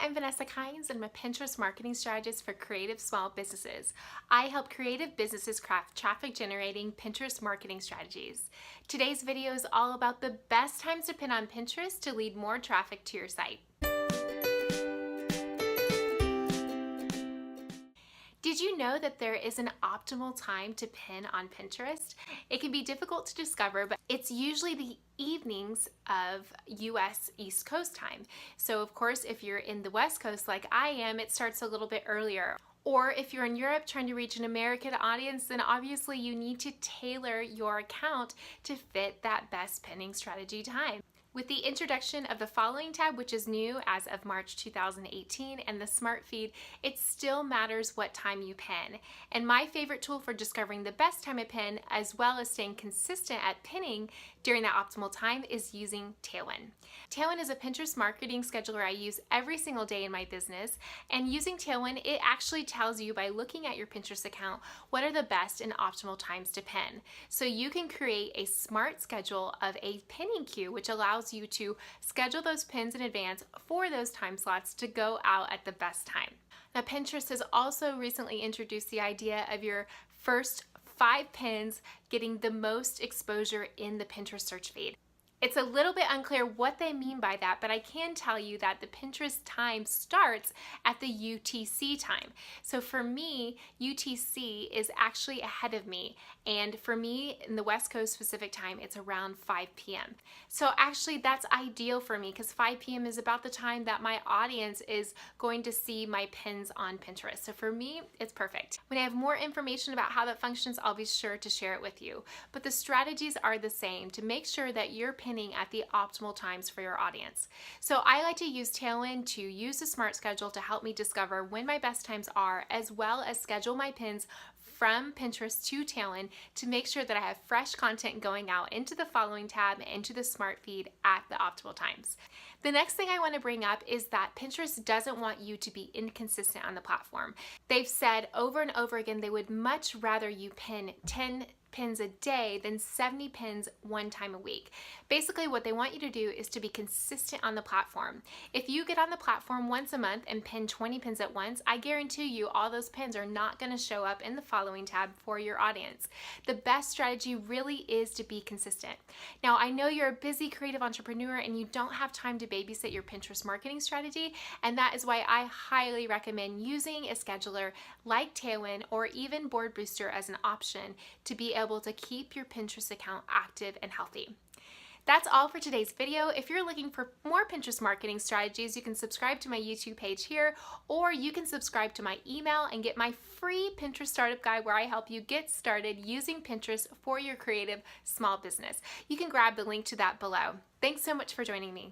I'm Vanessa Kynes and I'm a Pinterest marketing strategist for creative small businesses. I help creative businesses craft traffic generating Pinterest marketing strategies. Today's video is all about the best times to pin on Pinterest to lead more traffic to your site. Did you know that there is an optimal time to pin on Pinterest? It can be difficult to discover, but it's usually the evenings of US East Coast time. So of course, if you're in the West Coast like I am, it starts a little bit earlier. Or if you're in Europe trying to reach an American audience, then obviously you need to tailor your account to fit that best pinning strategy time. With the introduction of the following tab, which is new as of March 2018, and the Smart Feed, it still matters what time you pin. And my favorite tool for discovering the best time to pin, as well as staying consistent at pinning during that optimal time, is using Tailwind. Tailwind is a Pinterest marketing scheduler I use every single day in my business, and using Tailwind, it actually tells you by looking at your Pinterest account what are the best and optimal times to pin. So you can create a smart schedule of a pinning queue, which allows you to schedule those pins in advance for those time slots to go out at the best time. Now, Pinterest has also recently introduced the idea of your first 5 pins getting the most exposure in the Pinterest search feed. It's a little bit unclear what they mean by that, but I can tell you that the Pinterest time starts at the UTC time. So for me, UTC is actually ahead of me. And for me, in the West Coast Pacific time, it's around 5 p.m. So actually that's ideal for me because 5 p.m. is about the time that my audience is going to see my pins on Pinterest. So for me, it's perfect. When I have more information about how that functions, I'll be sure to share it with you. But the strategies are the same to make sure that you're pinning at the optimal times for your audience. So I like to use Tailwind to use the smart schedule to help me discover when my best times are, as well as schedule my pins from Pinterest to Tailwind to make sure that I have fresh content going out into the following tab and into the smart feed at the optimal times. The next thing I want to bring up is that Pinterest doesn't want you to be inconsistent on the platform. They've said over and over again they would much rather you pin 10 pins a day than 70 pins one time a week. Basically, what they want you to do is to be consistent on the platform. If you get on the platform once a month and pin 20 pins at once, I guarantee you all those pins are not going to show up in the following tab for your audience. The best strategy really is to be consistent. Now, I know you're a busy creative entrepreneur and you don't have time to babysit your Pinterest marketing strategy, and that is why I highly recommend using a scheduler like Tailwind or even Board Booster as an option to be able to keep your Pinterest account active and healthy. That's all for today's video. If you're looking for more Pinterest marketing strategies, you can subscribe to my YouTube page here, or you can subscribe to my email and get my free Pinterest startup guide where I help you get started using Pinterest for your creative small business. You can grab the link to that below. Thanks so much for joining me.